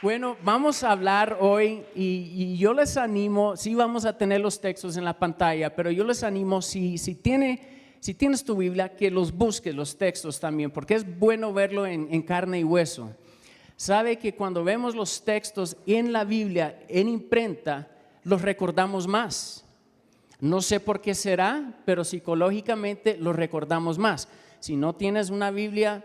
Bueno, vamos a hablar hoy y yo les animo, sí vamos a tener los textos en la pantalla, pero yo les animo, si tienes tu Biblia, que los busques los textos también, porque es bueno verlo en carne y hueso. Sabe que cuando vemos los textos en la Biblia, en imprenta, los recordamos más. No sé por qué será, pero psicológicamente los recordamos más. Si no tienes una Biblia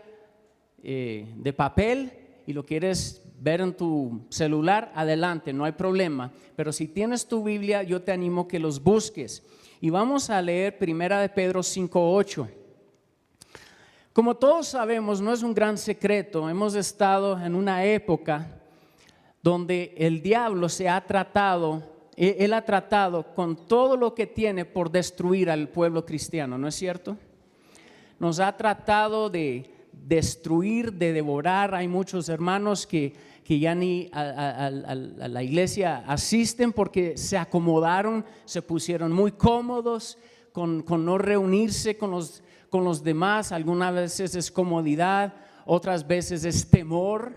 de papel y lo quieres ver en tu celular, adelante, no hay problema. Pero si tienes tu Biblia, yo te animo que los busques. Y vamos a leer 1 Pedro 5:8. Como todos sabemos, no es un gran secreto, hemos estado en una época donde el diablo él ha tratado con todo lo que tiene por destruir al pueblo cristiano, ¿no es cierto? Nos ha tratado de destruir, de devorar. Hay muchos hermanos que ya ni a la iglesia asisten porque se acomodaron, se pusieron muy cómodos con no reunirse con los demás. Algunas veces es comodidad, otras veces es temor.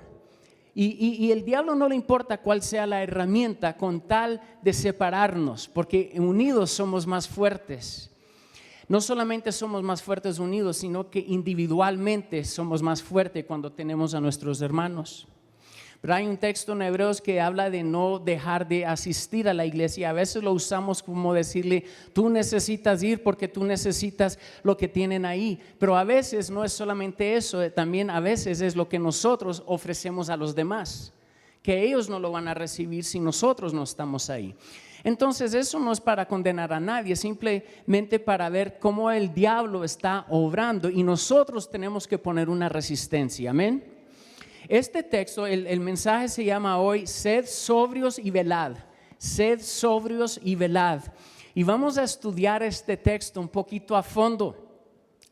Y el diablo no le importa cuál sea la herramienta con tal de separarnos, porque unidos somos más fuertes. No solamente somos más fuertes unidos, sino que individualmente somos más fuertes cuando tenemos a nuestros hermanos. Pero hay un texto en Hebreos que habla de no dejar de asistir a la iglesia. A veces lo usamos como decirle, tú necesitas ir porque tú necesitas lo que tienen ahí. Pero a veces no es solamente eso, también a veces es lo que nosotros ofrecemos a los demás, que ellos no lo van a recibir si nosotros no estamos ahí. Entonces eso no es para condenar a nadie, simplemente para ver cómo el diablo está obrando y nosotros tenemos que poner una resistencia, amén. Este texto, el mensaje se llama hoy, sed sobrios y velad, sed sobrios y velad. Y vamos a estudiar este texto un poquito a fondo.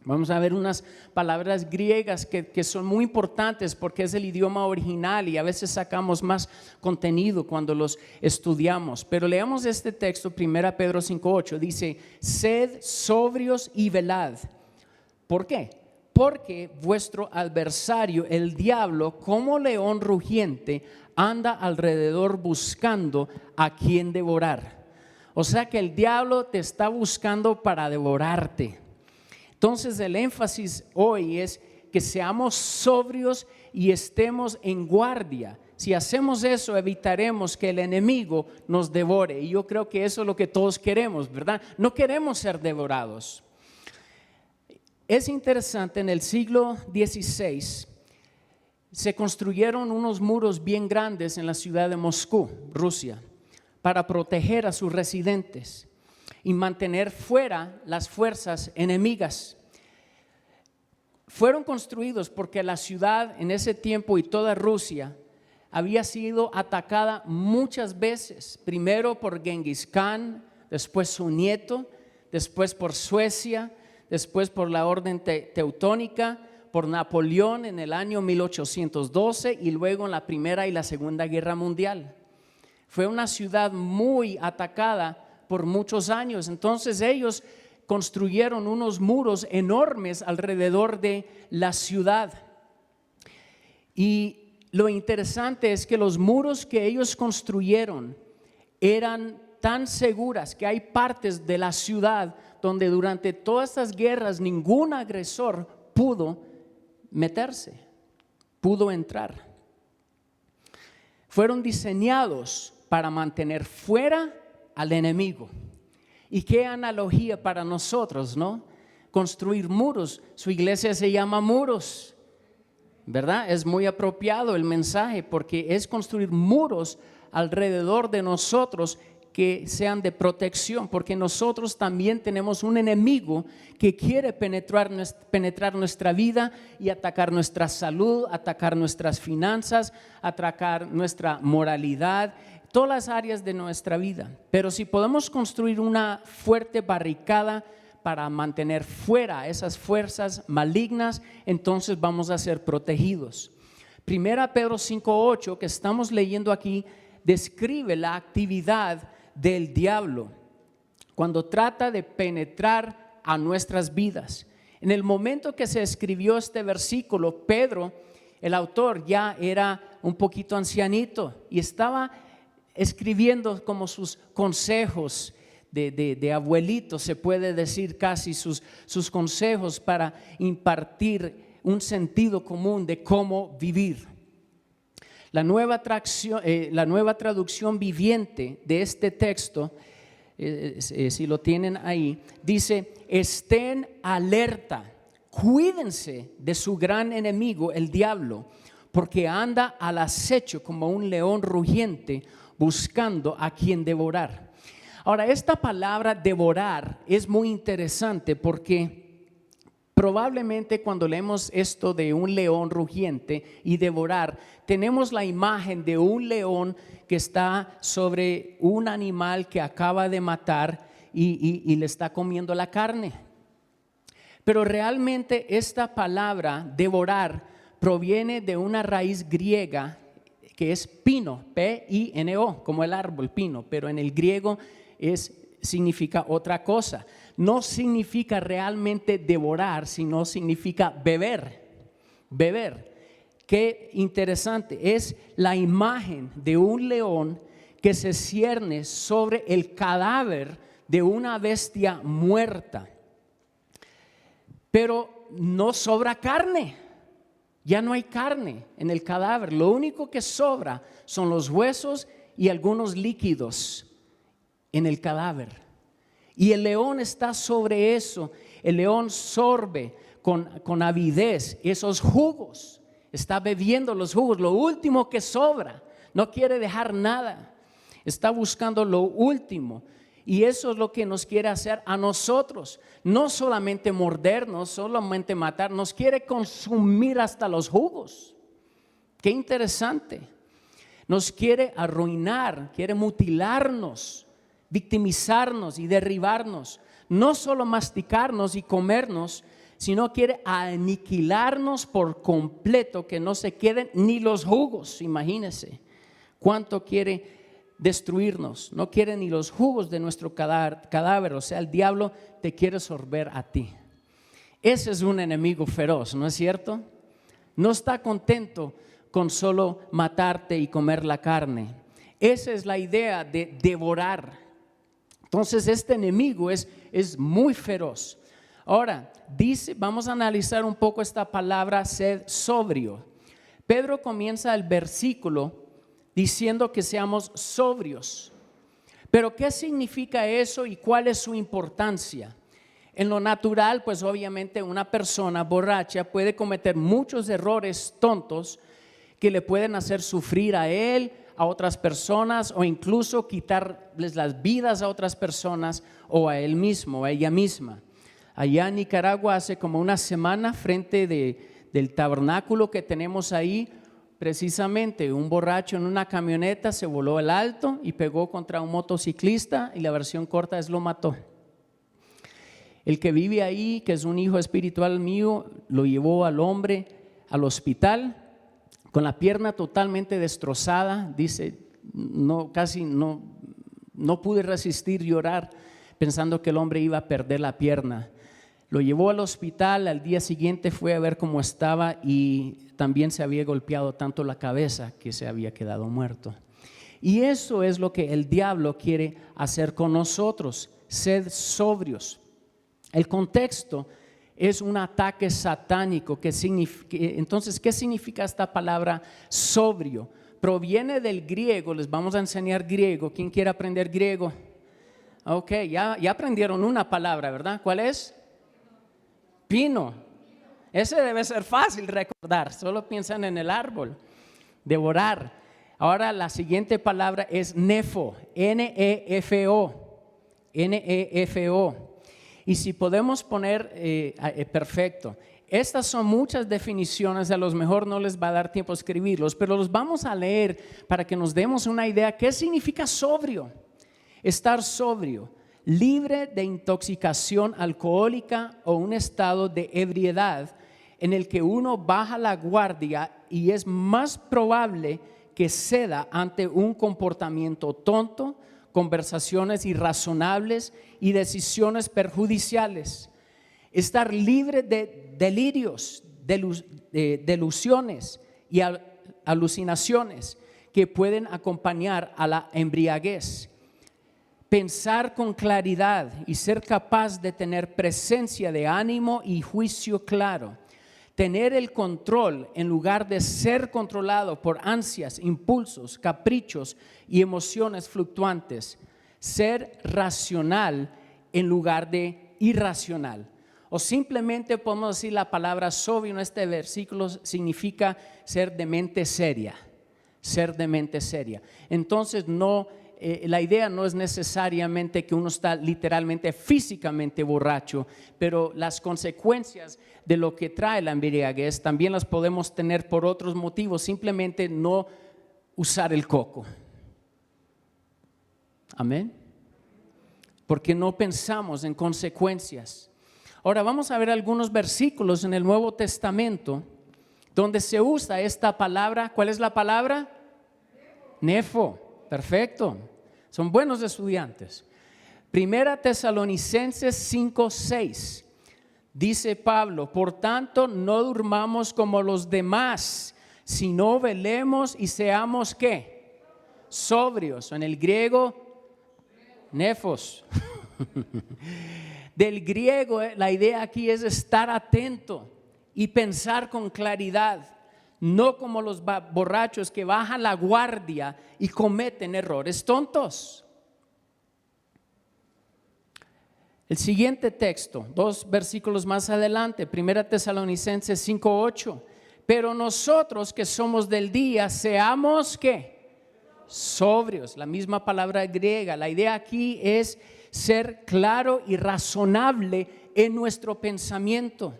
Vamos a ver unas palabras griegas que son muy importantes porque es el idioma original y a veces sacamos más contenido cuando los estudiamos. Pero leamos este texto, 1 Pedro 5:8, dice, sed sobrios y velad. ¿Por qué? Porque vuestro adversario, el diablo, como león rugiente, anda alrededor buscando a quien devorar. O sea que el diablo te está buscando para devorarte. Entonces el énfasis hoy es que seamos sobrios y estemos en guardia. Si hacemos eso, evitaremos que el enemigo nos devore. Y yo creo que eso es lo que todos queremos, ¿verdad? No queremos ser devorados. Es interesante, en el siglo XVI se construyeron unos muros bien grandes en la ciudad de Moscú, Rusia, para proteger a sus residentes y mantener fuera las fuerzas enemigas. Fueron construidos porque la ciudad en ese tiempo y toda Rusia había sido atacada muchas veces, primero por Genghis Khan, después su nieto, después por Suecia, después por la orden teutónica, por Napoleón en el año 1812 y luego en la Primera y la Segunda Guerra Mundial. Fue una ciudad muy atacada por muchos años. Entonces ellos construyeron unos muros enormes alrededor de la ciudad. Y lo interesante es que los muros que ellos construyeron eran tan seguras que hay partes de la ciudad donde durante todas estas guerras ningún agresor pudo meterse, pudo entrar. Fueron diseñados para mantener fuera al enemigo. Y qué analogía para nosotros, ¿no? Construir muros. Su iglesia se llama Muros, ¿verdad? Es muy apropiado el mensaje porque es construir muros alrededor de nosotros que sean de protección, porque nosotros también tenemos un enemigo que quiere penetrar nuestra vida y atacar nuestra salud, atacar nuestras finanzas, atacar nuestra moralidad, todas las áreas de nuestra vida. Pero si podemos construir una fuerte barricada para mantener fuera esas fuerzas malignas, entonces vamos a ser protegidos. 1 Pedro 5:8 que estamos leyendo aquí describe la actividad del diablo cuando trata de penetrar a nuestras vidas. En el momento que se escribió este versículo, Pedro el autor ya era un poquito ancianito y estaba escribiendo como sus consejos de abuelito, se puede decir casi sus consejos para impartir un sentido común de cómo vivir. La nueva traducción viviente de este texto, si lo tienen ahí, dice: estén alerta, cuídense de su gran enemigo, el diablo, porque anda al acecho como un león rugiente buscando a quien devorar. Ahora, esta palabra devorar es muy interesante porque probablemente cuando leemos esto de un león rugiente y devorar, tenemos la imagen de un león que está sobre un animal que acaba de matar y le está comiendo la carne. Pero realmente esta palabra devorar proviene de una raíz griega que es pino, P-I-N-O, como el árbol pino, pero en el griego significa otra cosa. No significa realmente devorar, sino significa beber. Qué interesante, es la imagen de un león que se cierne sobre el cadáver de una bestia muerta. Pero no sobra carne, ya no hay carne en el cadáver, lo único que sobra son los huesos y algunos líquidos en el cadáver. Y el león está sobre eso, el león sorbe con avidez esos jugos, está bebiendo los jugos, lo último que sobra, no quiere dejar nada, está buscando lo último. Y eso es lo que nos quiere hacer a nosotros, no solamente mordernos, solamente matar, nos quiere consumir hasta los jugos. Qué interesante, nos quiere arruinar, quiere mutilarnos, victimizarnos y derribarnos, no solo masticarnos y comernos, sino quiere aniquilarnos por completo, que no se queden ni los jugos. Imagínense cuánto quiere destruirnos, no quiere ni los jugos de nuestro cadáver, o sea, el diablo te quiere sorber a ti. Ese es un enemigo feroz, ¿no es cierto? No está contento con solo matarte y comer la carne. Esa es la idea de devorar. Entonces este enemigo es muy feroz. Ahora, vamos a analizar un poco esta palabra sed sobrio. Pedro comienza el versículo diciendo que seamos sobrios. Pero ¿qué significa eso y cuál es su importancia? En lo natural, pues obviamente una persona borracha puede cometer muchos errores tontos que le pueden hacer sufrir a él, a otras personas, o incluso quitarles las vidas a otras personas o a él mismo, a ella misma. Allá en Nicaragua hace como una semana, frente del tabernáculo que tenemos ahí, precisamente un borracho en una camioneta se voló el alto y pegó contra un motociclista, y la versión corta es lo mató. El que vive ahí, que es un hijo espiritual mío, lo llevó al hombre al hospital con la pierna totalmente destrozada. Dice, casi no pude resistir llorar pensando que el hombre iba a perder la pierna. Lo llevó al hospital, al día siguiente fue a ver cómo estaba y también se había golpeado tanto la cabeza que se había quedado muerto. Y eso es lo que el diablo quiere hacer con nosotros, sed sobrios. El contexto es un ataque satánico. Entonces, ¿qué significa esta palabra sobrio? Proviene del griego, les vamos a enseñar griego. ¿Quién quiere aprender griego? Ok, ya aprendieron una palabra, ¿verdad? ¿Cuál es? Pino. Ese debe ser fácil recordar, solo piensan en el árbol. Devorar. Ahora la siguiente palabra es nefo, N-E-F-O, N-E-F-O. Y si podemos poner, perfecto. Estas son muchas definiciones, a lo mejor no les va a dar tiempo a escribirlos, pero los vamos a leer para que nos demos una idea. ¿Qué significa sobrio? Estar sobrio, libre de intoxicación alcohólica o un estado de ebriedad en el que uno baja la guardia y es más probable que ceda ante un comportamiento tonto, conversaciones irrazonables y decisiones perjudiciales. Estar libre de delirios, delusiones, y alucinaciones que pueden acompañar a la embriaguez. Pensar con claridad y ser capaz de tener presencia de ánimo y juicio claro. Tener el control en lugar de ser controlado por ansias, impulsos, caprichos y emociones fluctuantes. Ser racional en lugar de irracional. O simplemente podemos decir la palabra sobrio en este versículo significa ser de mente seria. Ser de mente seria. Entonces la idea no es necesariamente que uno está literalmente físicamente borracho, pero las consecuencias de lo que trae la embriaguez también las podemos tener por otros motivos, simplemente no usar el coco. Amén. Porque no pensamos en consecuencias. Ahora vamos a ver algunos versículos en el Nuevo Testamento donde se usa esta palabra. ¿Cuál es la palabra? Nefo. Perfecto. Son buenos estudiantes. Primera Tesalonicenses 5:6. Dice Pablo: por tanto, no durmamos como los demás, sino velemos y seamos ¿qué? Sobrios. En el griego, nefos. Del griego, la idea aquí es estar atento y pensar con claridad. No como los borrachos que bajan la guardia y cometen errores tontos. El siguiente texto, 2 versículos más adelante, 1 Tesalonicenses 5:8. Pero nosotros que somos del día, seamos ¿qué? Sobrios. La misma palabra griega. La idea aquí es ser claro y razonable en nuestro pensamiento.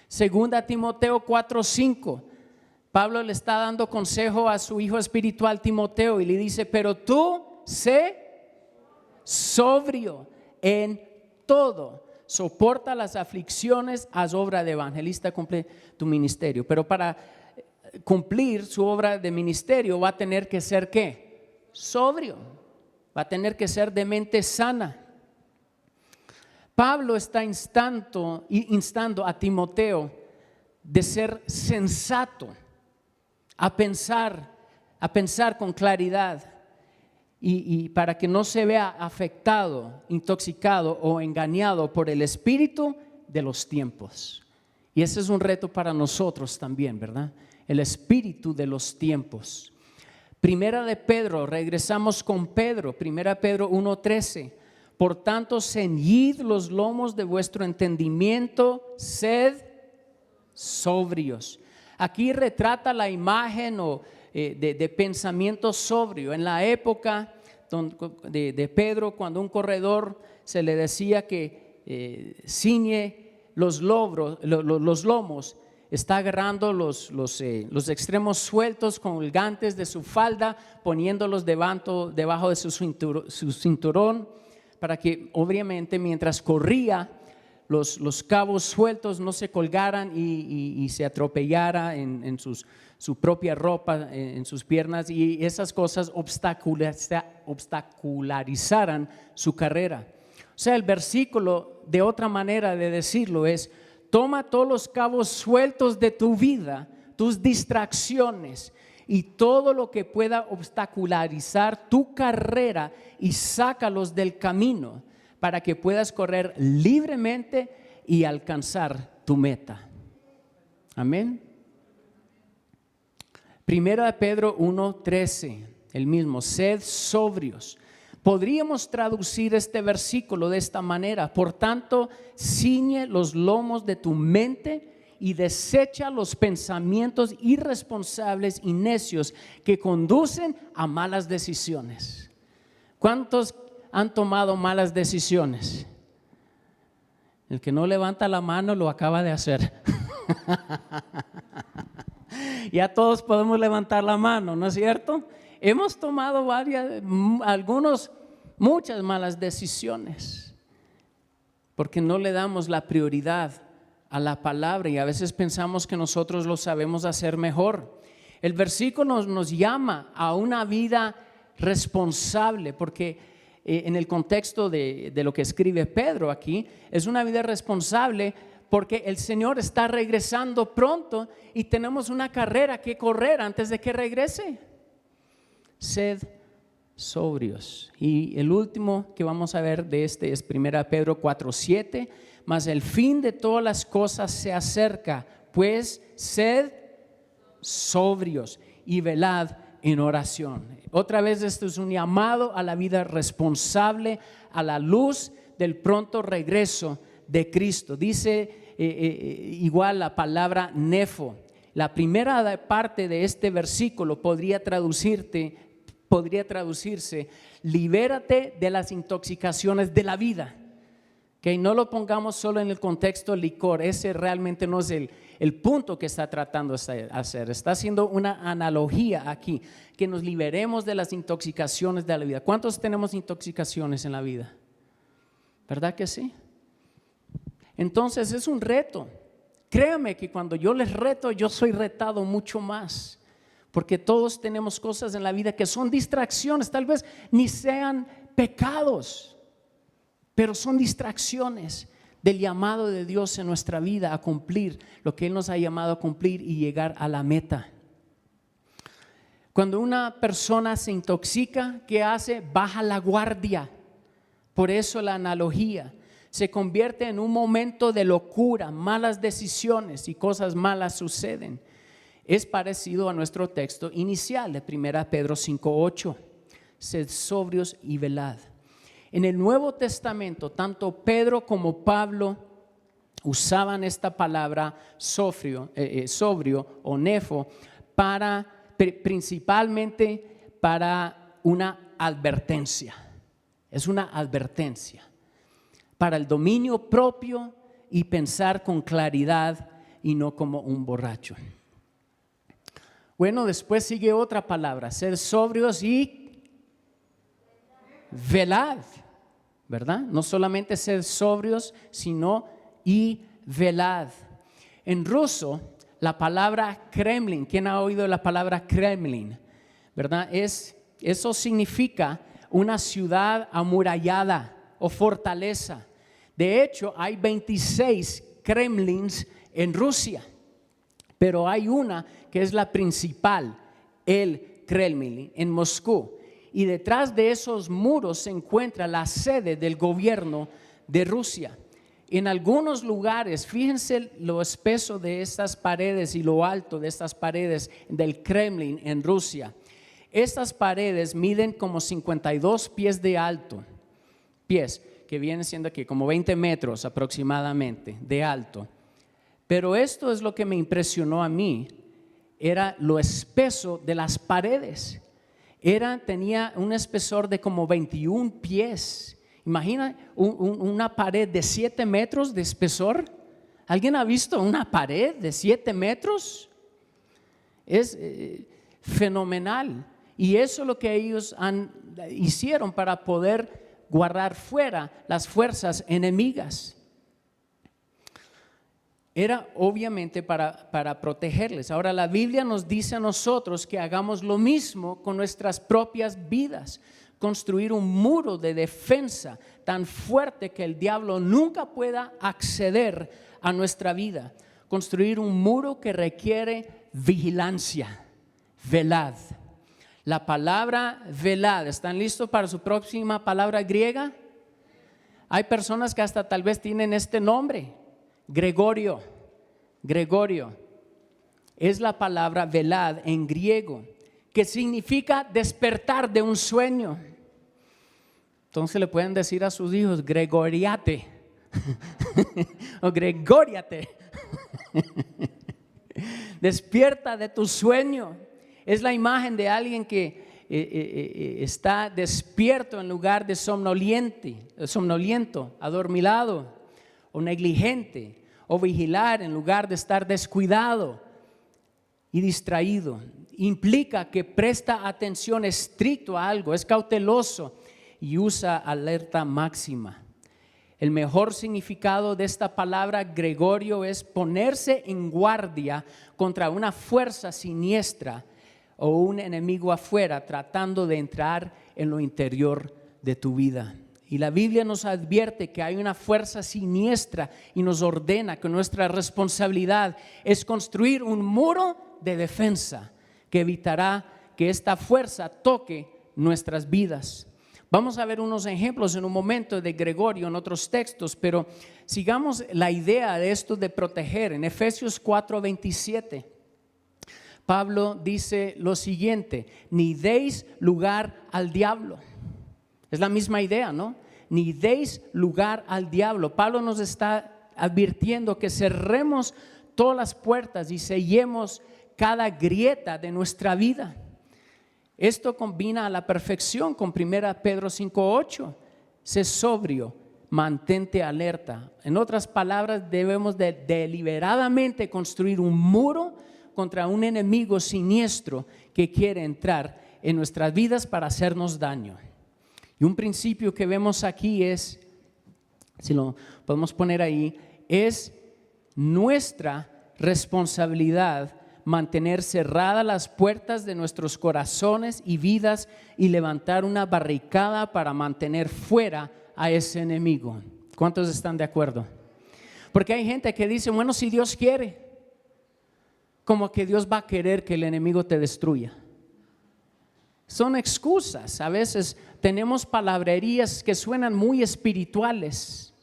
2 Timoteo 4:5. Pablo le está dando consejo a su hijo espiritual Timoteo y le dice: pero tú sé sobrio en todo, soporta las aflicciones, haz obra de evangelista, cumple tu ministerio. Pero para cumplir su obra de ministerio va a tener que ser ¿qué? Sobrio, va a tener que ser de mente sana. Pablo está instando a Timoteo de ser sensato, a pensar con claridad y para que no se vea afectado, intoxicado o engañado por el espíritu de los tiempos. Y ese es un reto para nosotros también, ¿verdad? El espíritu de los tiempos. Primera de Pedro, regresamos con Pedro, Primera Pedro 1:13. Por tanto, ceñid los lomos de vuestro entendimiento, sed sobrios. Aquí retrata la imagen de pensamiento sobrio. En la época de Pedro, cuando un corredor se le decía que ciñe los lomos, está agarrando los extremos sueltos, colgantes de su falda, poniéndolos debajo de su cinturón, para que obviamente mientras corría los cabos sueltos no se colgaran y se atropellara en su propia ropa, en sus piernas, y esas cosas obstacularizaran su carrera. O sea, el versículo, de otra manera de decirlo, es: toma todos los cabos sueltos de tu vida, tus distracciones y todo lo que pueda obstacularizar tu carrera, y sácalos del camino para que puedas correr libremente y alcanzar tu meta. Amén. Primera de Pedro 1:13, el mismo: sed sobrios. Podríamos traducir este versículo de esta manera: por tanto, ciñe los lomos de tu mente y desecha los pensamientos irresponsables y necios que conducen a malas decisiones. ¿Cuántos han tomado malas decisiones? El que no levanta la mano lo acaba de hacer. Ya todos podemos levantar la mano, ¿no es cierto? Hemos tomado muchas malas decisiones porque no le damos la prioridad a la palabra y a veces pensamos que nosotros lo sabemos hacer mejor. El versículo nos llama a una vida responsable, porque en el contexto de lo que escribe Pedro aquí, es una vida responsable porque el Señor está regresando pronto y tenemos una carrera que correr antes de que regrese. Sed sobrios. Y el último que vamos a ver de este es 1 Pedro 4:7. Mas el fin de todas las cosas se acerca, pues sed sobrios y velad en oración. Otra vez esto es un llamado a la vida responsable a la luz del pronto regreso de Cristo. Dice igual la palabra nefo. La primera parte de este versículo podría traducirse: libérate de las intoxicaciones de la vida. Que no lo pongamos solo en el contexto licor, ese realmente no es el punto que está tratando de hacer. Está haciendo una analogía aquí, que nos liberemos de las intoxicaciones de la vida. ¿Cuántos tenemos intoxicaciones en la vida? ¿Verdad que sí? Entonces es un reto. Créame que cuando yo les reto, yo soy retado mucho más. Porque todos tenemos cosas en la vida que son distracciones, tal vez ni sean pecados, pero son distracciones del llamado de Dios en nuestra vida a cumplir lo que Él nos ha llamado a cumplir y llegar a la meta. Cuando una persona se intoxica, ¿qué hace? Baja la guardia. Por eso la analogía se convierte en un momento de locura, malas decisiones y cosas malas suceden. Es parecido a nuestro texto inicial de 1 Pedro 5:8. Sed sobrios y velad. En el Nuevo Testamento, tanto Pedro como Pablo usaban esta palabra sobrio o nefo principalmente para una advertencia. Es una advertencia para el dominio propio y pensar con claridad y no como un borracho. Bueno, después sigue otra palabra: ser sobrios y velad, ¿verdad? No solamente ser sobrios, sino y velad. En ruso, la palabra Kremlin, ¿quién ha oído la palabra Kremlin? ¿Verdad? Eso significa una ciudad amurallada o fortaleza. De hecho, hay 26 Kremlins en Rusia, pero hay una que es la principal, el Kremlin, en Moscú. Y detrás de esos muros se encuentra la sede del gobierno de Rusia. En algunos lugares, fíjense lo espeso de estas paredes y lo alto de estas paredes del Kremlin en Rusia. Estas paredes miden como 52 pies de alto, pies que vienen siendo aquí como 20 metros aproximadamente de alto. Pero esto es lo que me impresionó a mí, era lo espeso de las paredes. Tenía un espesor de como 21 pies. Imagina una pared de 7 metros de espesor. ¿Alguien ha visto una pared de 7 metros? Es fenomenal. Y eso es lo que ellos hicieron para poder guardar fuera las fuerzas enemigas. Era obviamente para protegerles. Ahora la Biblia nos dice a nosotros que hagamos lo mismo con nuestras propias vidas. Construir un muro de defensa tan fuerte que el diablo nunca pueda acceder a nuestra vida. Construir un muro que requiere vigilancia. Velad. La palabra velad, ¿están listos para su próxima palabra griega? Hay personas que hasta tal vez tienen este nombre. Gregorio es la palabra velad en griego, que significa despertar de un sueño. Entonces le pueden decir a sus hijos gregoriate o gregoriate. Despierta de tu sueño. Es la imagen de alguien que está despierto en lugar de somnoliento, adormilado o negligente, o vigilar en lugar de estar descuidado y distraído. Implica que presta atención estricto a algo, es cauteloso y usa alerta máxima. El mejor significado de esta palabra Gregorio es ponerse en guardia contra una fuerza siniestra o un enemigo afuera tratando de entrar en lo interior de tu vida. Y la Biblia nos advierte que hay una fuerza siniestra y nos ordena que nuestra responsabilidad es construir un muro de defensa que evitará que esta fuerza toque nuestras vidas. Vamos a ver unos ejemplos en un momento de Gregorio en otros textos, pero sigamos la idea de esto de proteger. En Efesios 4:27, Pablo dice lo siguiente: ni deis lugar al diablo. Es la misma idea, ¿no? Ni deis lugar al diablo. Pablo nos está advirtiendo que cerremos todas las puertas y sellemos cada grieta de nuestra vida. Esto combina a la perfección con 1 Pedro 5:8. Sé sobrio, mantente alerta. En otras palabras, debemos de deliberadamente construir un muro contra un enemigo siniestro que quiere entrar en nuestras vidas para hacernos daño. Y un principio que vemos aquí es, si lo podemos poner ahí, es nuestra responsabilidad mantener cerradas las puertas de nuestros corazones y vidas y levantar una barricada para mantener fuera a ese enemigo. ¿Cuántos están de acuerdo? Porque hay gente que dice, bueno, si Dios quiere, como que Dios va a querer que el enemigo te destruya. Son excusas. A veces tenemos palabrerías que suenan muy espirituales,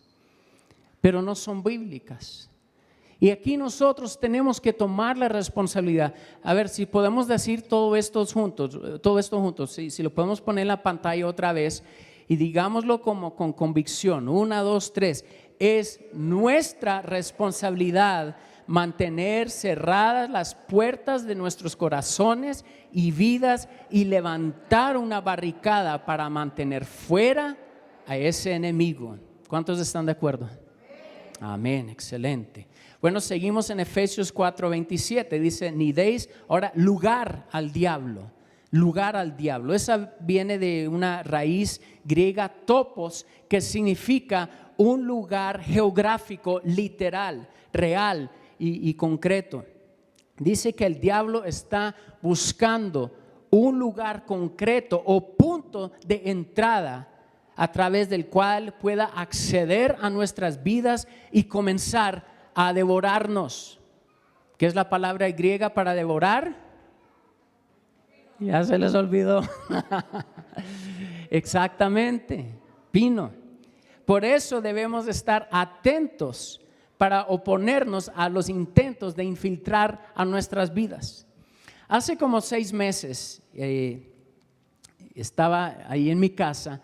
pero no son bíblicas. Y aquí nosotros tenemos que tomar la responsabilidad. A ver si podemos decir todo esto juntos. Si lo podemos poner en la pantalla otra vez y digámoslo como con convicción. 1, 2, 3. Es nuestra responsabilidad mantener cerradas las puertas de nuestros corazones y vidas y levantar una barricada para mantener fuera a ese enemigo. ¿Cuántos están de acuerdo? Amén, excelente. Bueno, seguimos en Efesios 4:27, dice, ni deis ahora lugar al diablo. Lugar al diablo. Esa viene de una raíz griega topos, que significa un lugar geográfico, literal, real y concreto. Dice que el diablo está buscando un lugar concreto o punto de entrada a través del cual pueda acceder a nuestras vidas y comenzar a devorarnos. ¿Qué es la palabra griega para devorar? Ya se les olvidó. Exactamente, pino. Por eso debemos estar atentos para oponernos a los intentos de infiltrar a nuestras vidas. Hace como 6 meses estaba ahí en mi casa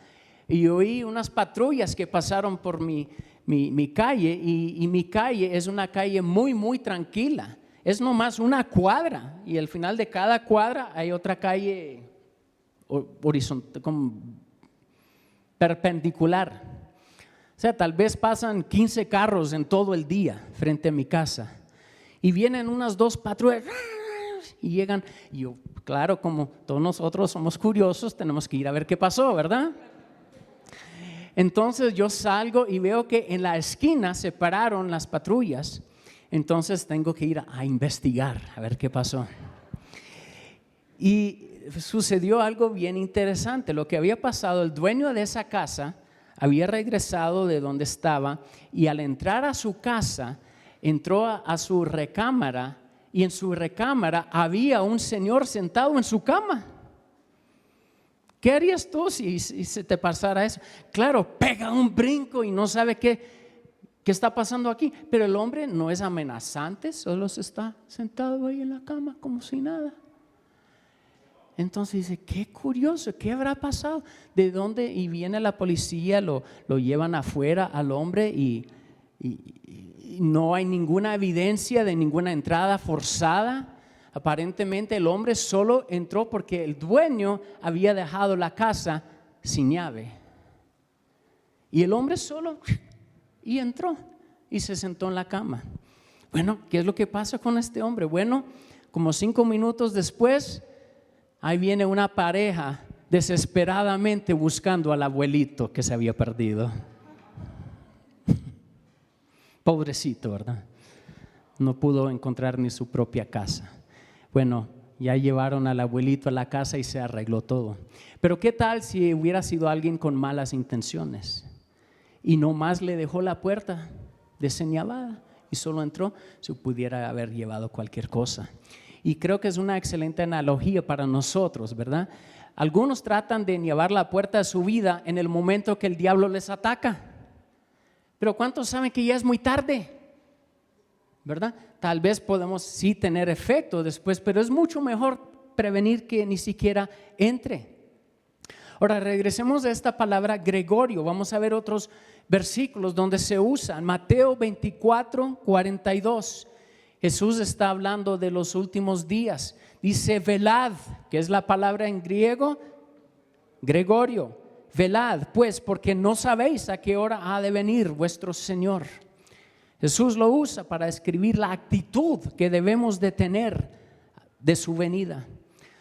y oí unas patrullas que pasaron por mi calle y mi calle es una calle muy tranquila. Es nomás una cuadra y al final de cada cuadra hay otra calle horizontal, como perpendicular. O sea, tal vez pasan 15 carros en todo el día frente a mi casa y vienen unas 2 patrullas y llegan. Y yo, claro, como todos nosotros somos curiosos, tenemos que ir a ver qué pasó, ¿verdad? Entonces yo salgo y veo que en la esquina se pararon las patrullas. Entonces tengo que ir a investigar, a ver qué pasó. Y sucedió algo bien interesante. Lo que había pasado, el dueño de esa casa había regresado de donde estaba y al entrar a su casa entró a su recámara y en su recámara había un señor sentado en su cama. ¿Qué harías tú si se te pasara eso? Claro, pega un brinco y no sabe qué está pasando aquí, pero el hombre no es amenazante, solo se está sentado ahí en la cama como si nada. Entonces dice, qué curioso, ¿qué habrá pasado? ¿De dónde? Y viene la policía, lo llevan afuera al hombre y no hay ninguna evidencia de ninguna entrada forzada. Aparentemente el hombre solo entró porque el dueño había dejado la casa sin llave. Y el hombre solo y entró y se sentó en la cama. Bueno, ¿qué es lo que pasa con este hombre? Bueno, como 5 minutos después, ahí viene una pareja desesperadamente buscando al abuelito que se había perdido. Pobrecito, ¿verdad? No pudo encontrar ni su propia casa. Bueno, Ya llevaron al abuelito a la casa y se arregló todo. Pero ¿qué tal si hubiera sido alguien con malas intenciones y nomás le dejó la puerta deseñalada y solo entró? Se pudiera haber llevado cualquier cosa. Y creo que es una excelente analogía para nosotros, ¿verdad? Algunos tratan de llevar la puerta a su vida en el momento que el diablo les ataca. Pero ¿cuántos saben que ya es muy tarde? ¿Verdad? Tal vez podemos sí tener efecto después, pero es mucho mejor prevenir que ni siquiera entre. Ahora regresemos a esta palabra Gregorio. Vamos a ver otros versículos donde se usa. Mateo 24, 42. Jesús está hablando de los últimos días. Dice velad, que es la palabra en griego, Gregorio. Velad, pues, porque no sabéis a qué hora ha de venir vuestro Señor. Jesús lo usa para describir la actitud que debemos de tener de su venida.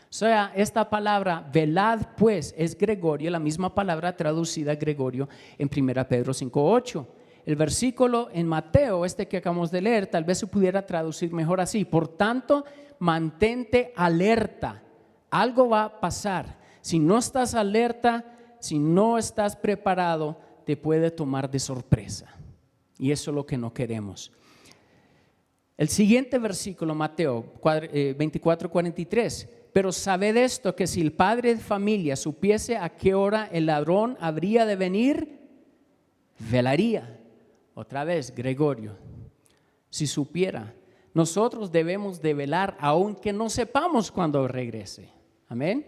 O sea, esta palabra velad pues es Gregorio, la misma palabra traducida Gregorio en 1 Pedro 5:8. El versículo en Mateo, que acabamos de leer, tal vez se pudiera traducir mejor así: por tanto, mantente alerta, algo va a pasar. Si no estás alerta, si no estás preparado, te puede tomar de sorpresa. Y eso es lo que no queremos. El siguiente versículo, Mateo 24:43. Pero sabed esto, que si el padre de familia supiese a qué hora el ladrón habría de venir, velaría. Otra vez, Gregorio. Si supiera, nosotros debemos de velar aunque no sepamos cuándo regrese. Amén.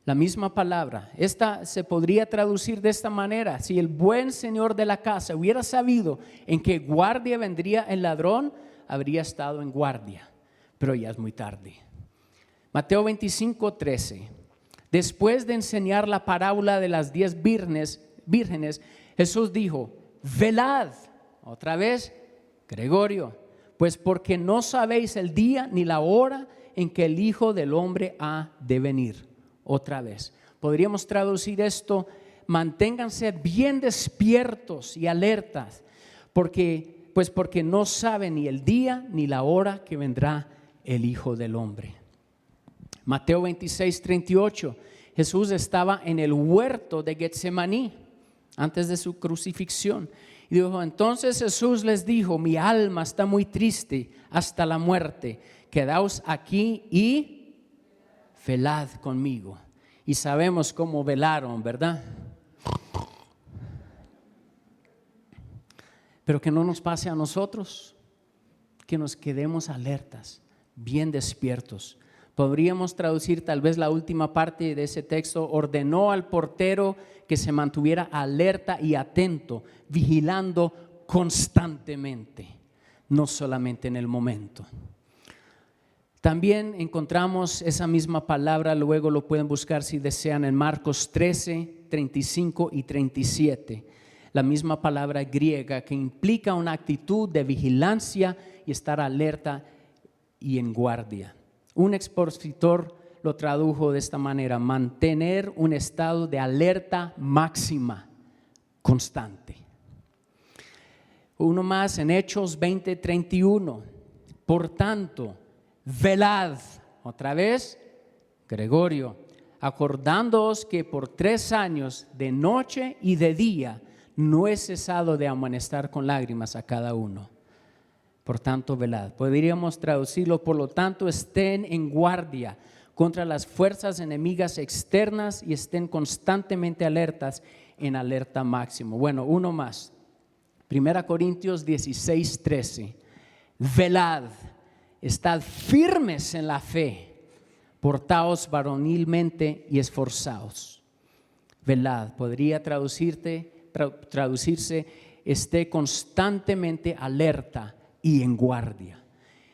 La misma palabra, esta se podría traducir de esta manera: si el buen señor de la casa hubiera sabido en qué guardia vendría el ladrón, habría estado en guardia, pero ya es muy tarde. Mateo 25:13. Después de enseñar la parábola de las 10 vírgenes, Jesús dijo: velad. Otra vez, Gregorio, pues porque no sabéis el día ni la hora en que el Hijo del Hombre ha de venir. Otra vez, podríamos traducir esto: manténganse bien despiertos y alertas, porque no saben ni el día ni la hora que vendrá el Hijo del Hombre. Mateo 26:38. Jesús estaba en el huerto de Getsemaní antes de su crucifixión. Y dijo: entonces Jesús les dijo: mi alma está muy triste hasta la muerte. Quedaos aquí y velad conmigo. Y sabemos cómo velaron, ¿verdad? Pero que no nos pase a nosotros, que nos quedemos alertas, bien despiertos. Podríamos traducir tal vez la última parte de ese texto: ordenó al portero que se mantuviera alerta y atento, vigilando constantemente, no solamente en el momento. También encontramos esa misma palabra, luego lo pueden buscar si desean, en Marcos 13, 35 y 37. La misma palabra griega que implica una actitud de vigilancia y estar alerta y en guardia. Un expositor lo tradujo de esta manera: mantener un estado de alerta máxima, constante. Uno más en Hechos 20:31. Por tanto, velad. Otra vez, Gregorio, acordándoos que por 3 años, de noche y de día, no he cesado de amonestar con lágrimas a cada uno. Por tanto, velad. Podríamos traducirlo: por lo tanto, estén en guardia contra las fuerzas enemigas externas y estén constantemente alertas, en alerta máximo. Bueno, uno más. 1 Corintios 16:13. Velad, estad firmes en la fe, portaos varonilmente y esforzaos. Velad podría traducirse: esté constantemente alerta y en guardia.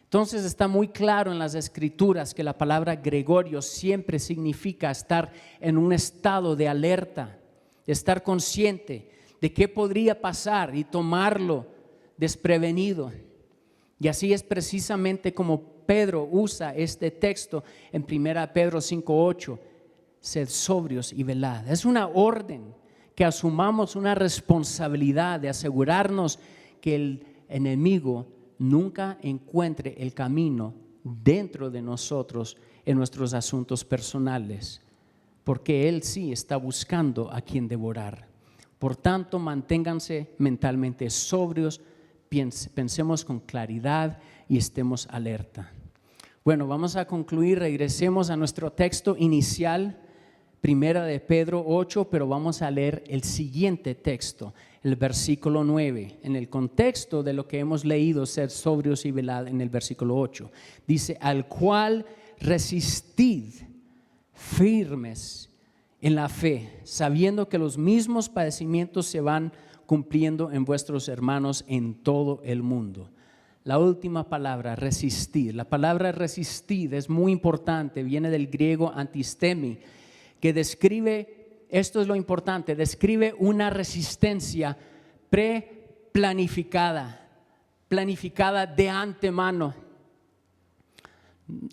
Entonces está muy claro en las escrituras que la palabra Gregorio siempre significa estar en un estado de alerta, de estar consciente de qué podría pasar y tomarlo desprevenido. Y así es precisamente como Pedro usa este texto en 1 Pedro 5:8. Sed sobrios y velad. Es una orden que asumamos una responsabilidad de asegurarnos que el enemigo nunca encuentre el camino dentro de nosotros en nuestros asuntos personales, porque Él sí está buscando a quien devorar. Por tanto, manténganse mentalmente sobrios, pensemos con claridad y estemos alerta. Bueno, vamos a concluir, regresemos a nuestro texto inicial, Primera de Pedro 8, pero vamos a leer el siguiente texto, el versículo 9, en el contexto de lo que hemos leído, ser sobrios y velad, en el versículo 8. Dice, al cual resistid firmes en la fe, sabiendo que los mismos padecimientos se van cumpliendo en vuestros hermanos en todo el mundo. La última palabra, resistir. La palabra resistir es muy importante, viene del griego antistemi, que describe, esto es lo importante, describe una resistencia preplanificada, planificada de antemano.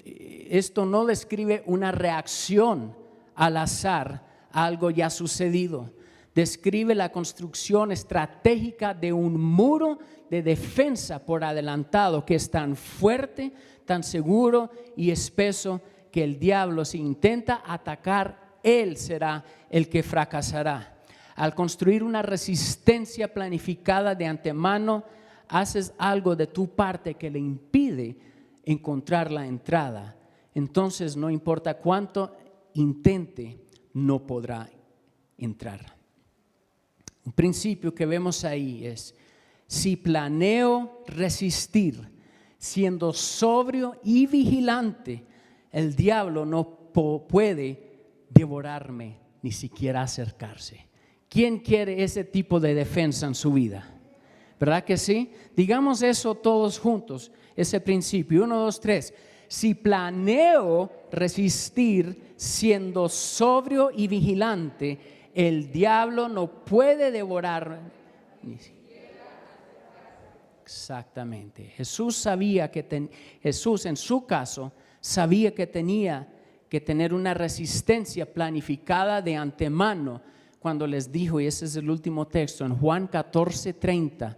Esto no describe una reacción al azar a algo ya sucedido. Describe la construcción estratégica de un muro de defensa por adelantado que es tan fuerte, tan seguro y espeso que el diablo, si intenta atacar, él será el que fracasará. Al construir una resistencia planificada de antemano, haces algo de tu parte que le impide encontrar la entrada. Entonces, no importa cuánto intente, no podrá entrar. Un principio que vemos ahí es: si planeo resistir siendo sobrio y vigilante, el diablo no puede devorarme, ni siquiera acercarse. ¿Quién quiere ese tipo de defensa en su vida? ¿Verdad que sí? Digamos eso todos juntos, ese principio. 1, 2, 3. Si planeo resistir siendo sobrio y vigilante, el diablo no puede devorarme. Exactamente. Jesús sabía que Jesús en su caso sabía que tenía que tener una resistencia planificada de antemano cuando les dijo, y ese es el último texto, en Juan 14:30,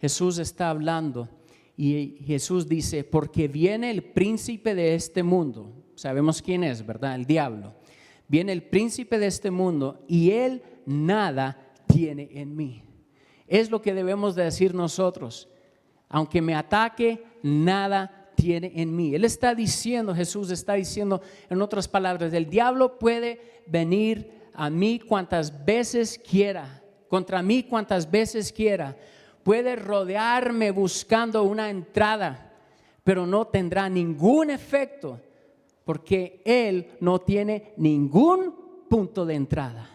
Jesús está hablando y Jesús dice, porque viene el príncipe de este mundo, sabemos quién es, ¿verdad? El diablo. Viene el príncipe de este mundo y él nada tiene en mí. Es lo que debemos de decir nosotros. Aunque me ataque, nada tiene en mí. Él está diciendo, Jesús está diciendo en otras palabras, el diablo puede venir a mí cuantas veces quiera, contra mí cuantas veces quiera, puede rodearme buscando una entrada, pero no tendrá ningún efecto porque él no tiene ningún punto de entrada.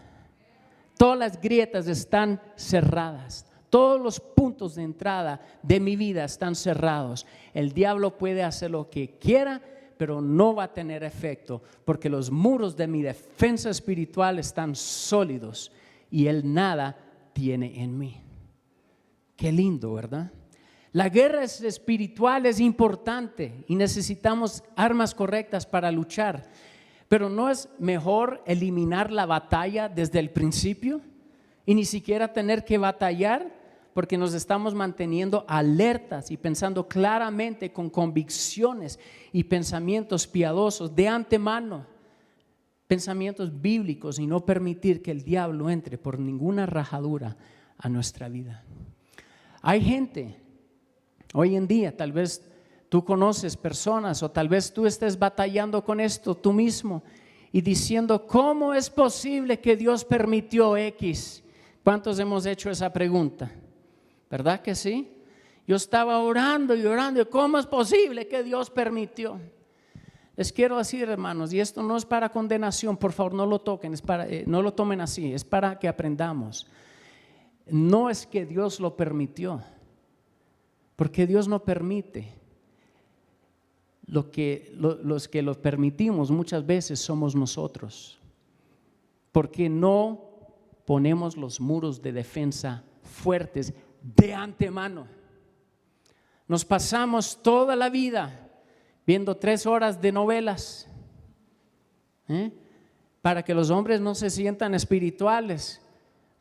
Todas las grietas están cerradas. Todos los puntos de entrada de mi vida están cerrados. El diablo puede hacer lo que quiera, pero no va a tener efecto, porque los muros de mi defensa espiritual están sólidos y él nada tiene en mí. Qué lindo, ¿verdad? La guerra espiritual es importante y necesitamos armas correctas para luchar, pero ¿no es mejor eliminar la batalla desde el principio y ni siquiera tener que batallar? Porque nos estamos manteniendo alertas y pensando claramente con convicciones y pensamientos piadosos de antemano, pensamientos bíblicos, y no permitir que el diablo entre por ninguna rajadura a nuestra vida. Hay gente hoy en día, tal vez tú conoces personas o tal vez tú estés batallando con esto tú mismo y diciendo, ¿cómo es posible que Dios permitió X? ¿Cuántos hemos hecho esa pregunta? ¿Verdad que sí? Yo estaba orando y orando, ¿cómo es posible que Dios permitió? Les quiero decir, hermanos, y esto no es para condenación, por favor no lo toquen, no lo tomen así, es para que aprendamos. No es que Dios lo permitió, porque Dios no permite. Los que lo permitimos muchas veces somos nosotros, porque no ponemos los muros de defensa fuertes de antemano. Nos pasamos toda la vida viendo 3 horas de novelas, para que los hombres no se sientan espirituales,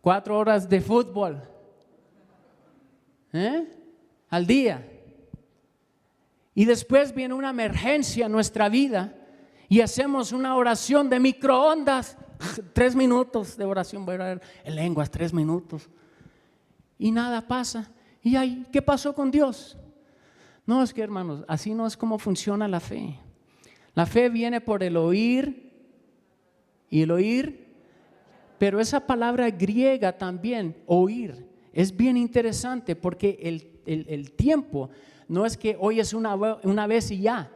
4 horas de fútbol al día. y después viene una emergencia en nuestra vida y hacemos una oración de microondas, 3 minutos de oración, voy a orar en lenguas, 3 minutos, y nada pasa. ¿Y ahí qué pasó con Dios? No, es que hermanos, así no es como funciona la fe. La fe viene por el oír y el oír, pero esa palabra griega también, oír, es bien interesante porque el tiempo no es que oyes una vez y ya.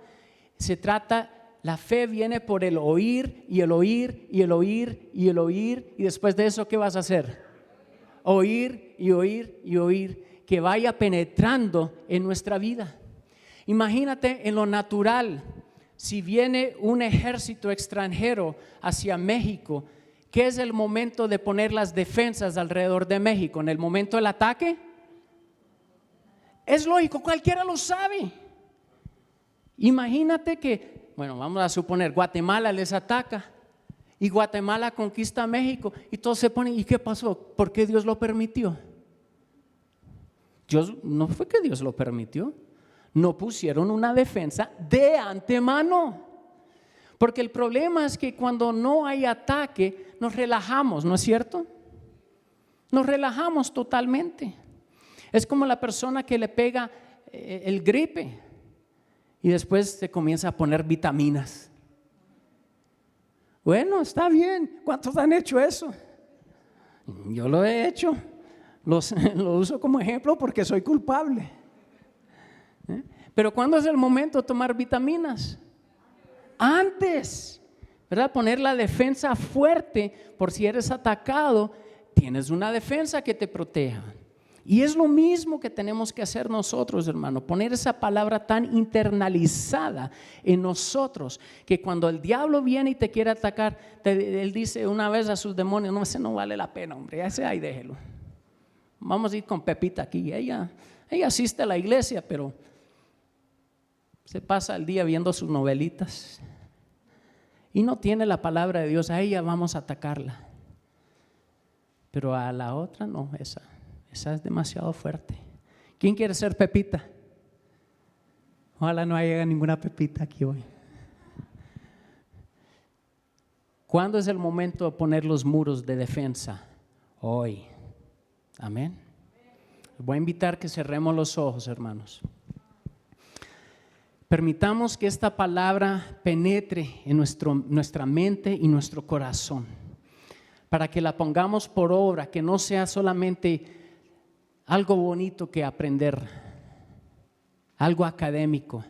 Se trata, la fe viene por el oír y el oír y el oír y el oír, y después de eso, ¿qué vas a hacer? Oír y oír y oír, que vaya penetrando en nuestra vida. Imagínate en lo natural, si viene un ejército extranjero hacia México, ¿qué es el momento de poner las defensas alrededor de México? ¿En el momento del ataque? Es lógico, cualquiera lo sabe. Imagínate que, bueno, vamos a suponer, Guatemala les ataca y Guatemala conquista México y todos se ponen, ¿y qué pasó? ¿Por qué Dios lo permitió? No fue que Dios lo permitió, no pusieron una defensa de antemano. Porque el problema es que cuando no hay ataque, nos relajamos, ¿no es cierto? Nos relajamos totalmente. Es como la persona que le pega el gripe y después se comienza a poner vitaminas. Bueno, está bien. ¿Cuántos han hecho eso? Yo lo he hecho. Lo uso como ejemplo porque soy culpable. Pero ¿cuándo es el momento de tomar vitaminas? Antes, ¿verdad? Poner la defensa fuerte por si eres atacado, tienes una defensa que te proteja. Y es lo mismo que tenemos que hacer nosotros, hermano, poner esa palabra tan internalizada en nosotros, que cuando el diablo viene y te quiere atacar, él dice una vez a sus demonios, no, ese no vale la pena, hombre, ese ahí déjelo. Vamos a ir con Pepita aquí, ella asiste a la iglesia, pero se pasa el día viendo sus novelitas y no tiene la palabra de Dios. A ella vamos a atacarla, pero a la otra no, esa es demasiado fuerte. ¿Quién quiere ser Pepita? Ojalá no haya ninguna Pepita aquí hoy. ¿Cuándo es el momento de poner los muros de defensa? Hoy. Amén. Voy a invitar que cerremos los ojos, hermanos. Permitamos que esta palabra penetre en nuestra mente y nuestro corazón, para que la pongamos por obra, que no sea solamente algo bonito que aprender, algo académico,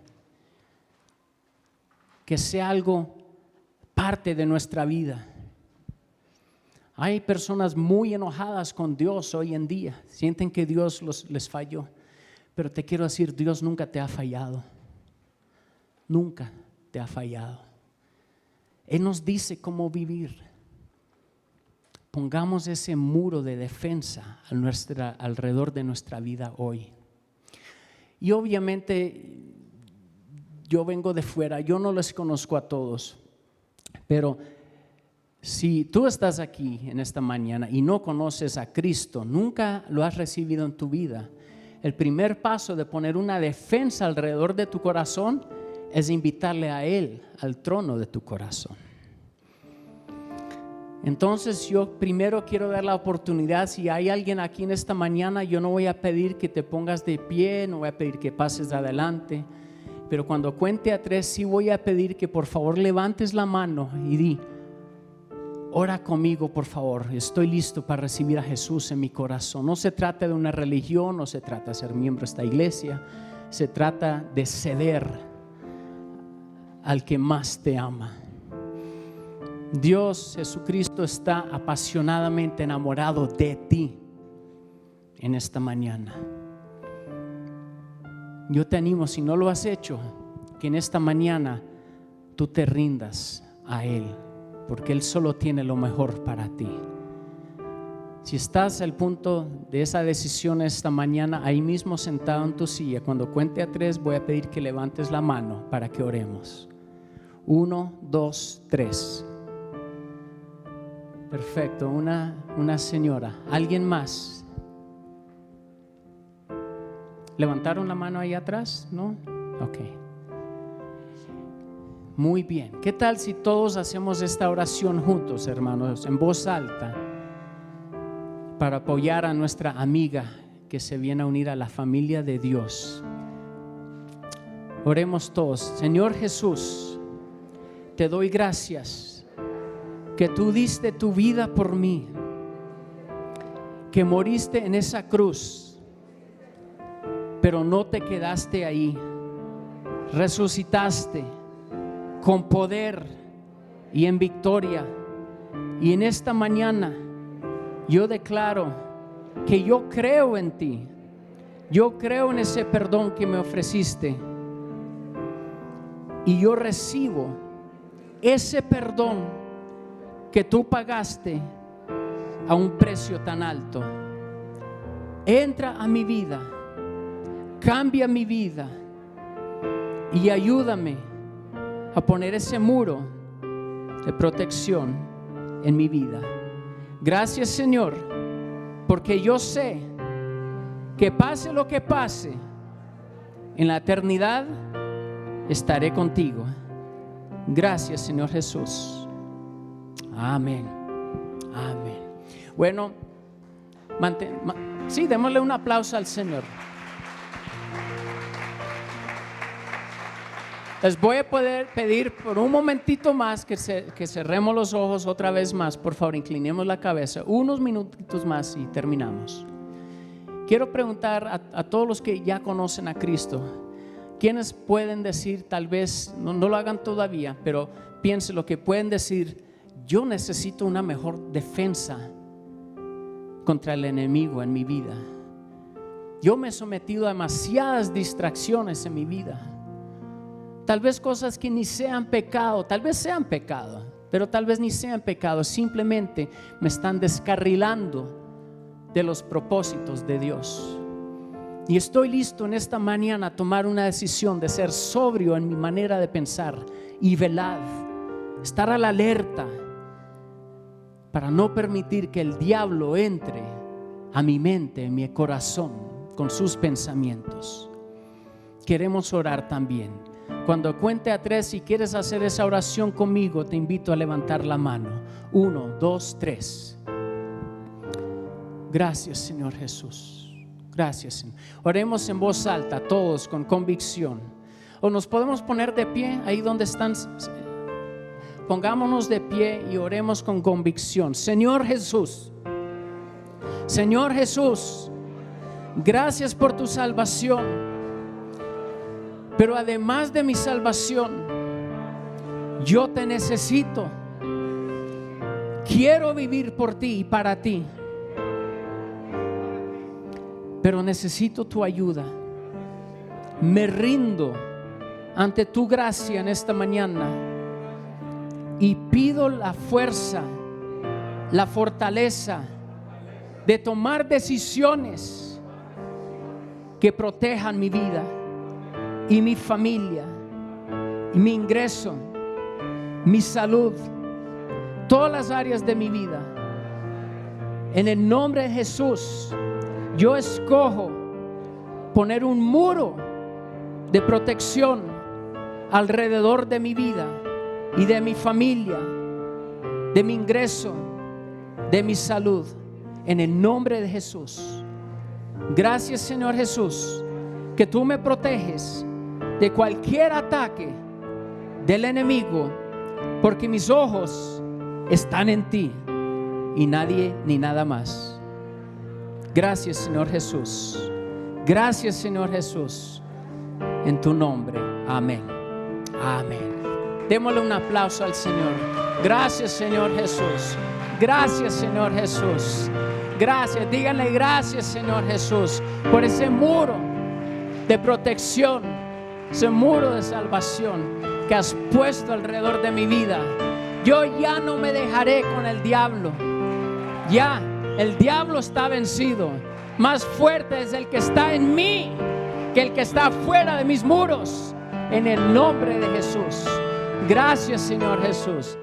que sea algo parte de nuestra vida. Hay personas muy enojadas con Dios hoy en día, sienten que Dios les falló, pero te quiero decir, Dios nunca te ha fallado. Nunca te ha fallado. Él nos dice cómo vivir. Pongamos ese muro de defensa alrededor de nuestra vida hoy. Y obviamente yo vengo de fuera, yo no les conozco a todos, pero si tú estás aquí en esta mañana y no conoces a Cristo, nunca lo has recibido en tu vida, el primer paso de poner una defensa alrededor de tu corazón es invitarle a Él al trono de tu corazón. Entonces yo primero quiero dar la oportunidad, si hay alguien aquí en esta mañana, yo no voy a pedir que te pongas de pie, no voy a pedir que pases adelante, pero cuando cuente a 3 sí voy a pedir que por favor levantes la mano y di: ora conmigo, por favor, estoy listo para recibir a Jesús en mi corazón. No se trata de una religión, no se trata de ser miembro de esta iglesia, se trata de ceder al que más te ama. Dios Jesucristo está apasionadamente enamorado de ti en esta mañana. Yo te animo, si no lo has hecho, que en esta mañana tú te rindas a Él, porque Él solo tiene lo mejor para ti. Si estás al punto de esa decisión esta mañana, ahí mismo sentado en tu silla, cuando cuente a 3 voy a pedir que levantes la mano para que oremos. 1, 2, 3. Perfecto, una señora. ¿Alguien más? ¿Levantaron la mano ahí atrás? ¿No? Ok. Muy bien. ¿Qué tal si todos hacemos esta oración juntos, hermanos, en voz alta, para apoyar a nuestra amiga que se viene a unir a la familia de Dios? Oremos todos. Señor Jesús, te doy gracias que tú diste tu vida por mí, que moriste en esa cruz, pero no te quedaste ahí, resucitaste con poder y en victoria. Y en esta mañana yo declaro que yo creo en ti, yo creo en ese perdón que me ofreciste, y yo recibo ese perdón que tú pagaste a un precio tan alto. Entra a mi vida, cambia mi vida y ayúdame a poner ese muro de protección en mi vida. Gracias, Señor, porque yo sé que pase lo que pase, en la eternidad estaré contigo. Gracias, Señor Jesús. Amén. Amén. Bueno, sí, démosle un aplauso al Señor. Les voy a poder pedir por un momentito más que cerremos los ojos otra vez más. Por favor, inclinemos la cabeza unos minutitos más y terminamos. Quiero preguntar a todos los que ya conocen a Cristo, ¿quiénes pueden decir, tal vez no lo hagan todavía, pero piensen lo que pueden decir: yo necesito una mejor defensa contra el enemigo en mi vida? Yo me he sometido a demasiadas distracciones en mi vida. Tal vez cosas que ni sean pecado, tal vez sean pecado, pero tal vez ni sean pecado, simplemente me están descarrilando de los propósitos de Dios. Y estoy listo en esta mañana a tomar una decisión de ser sobrio en mi manera de pensar y velad, estar a la alerta para no permitir que el diablo entre a mi mente, en mi corazón, con sus pensamientos. Queremos orar también. Cuando cuente a 3, si quieres hacer esa oración conmigo, te invito a levantar la mano. 1, 2, 3. Gracias, Señor Jesús. Gracias, Señor. Oremos en voz alta, todos con convicción. O nos podemos poner de pie ahí donde están. Pongámonos de pie y oremos con convicción. Señor Jesús, Señor Jesús, gracias por tu salvación. Pero además de mi salvación, yo te necesito. Quiero vivir por ti y para ti, pero necesito tu ayuda. Me rindo ante tu gracia en esta mañana y pido la fuerza, la fortaleza de tomar decisiones que protejan mi vida y mi familia, y mi ingreso, mi salud, todas las áreas de mi vida. En el nombre de Jesús, yo escojo poner un muro de protección alrededor de mi vida y de mi familia, de mi ingreso, de mi salud, en el nombre de Jesús. Gracias, Señor Jesús, que tú me proteges de cualquier ataque del enemigo, porque mis ojos están en ti y nadie ni nada más. Gracias, Señor Jesús. Gracias, Señor Jesús. En tu nombre, amén. Amén. Démosle un aplauso al Señor. Gracias, Señor Jesús. Gracias, Señor Jesús. Gracias, díganle gracias, Señor Jesús, por ese muro de protección, ese muro de salvación que has puesto alrededor de mi vida. Yo ya no me dejaré con el diablo. Ya, el diablo está vencido. Más fuerte es el que está en mí que el que está fuera de mis muros. En el nombre de Jesús. Gracias, Señor Jesús.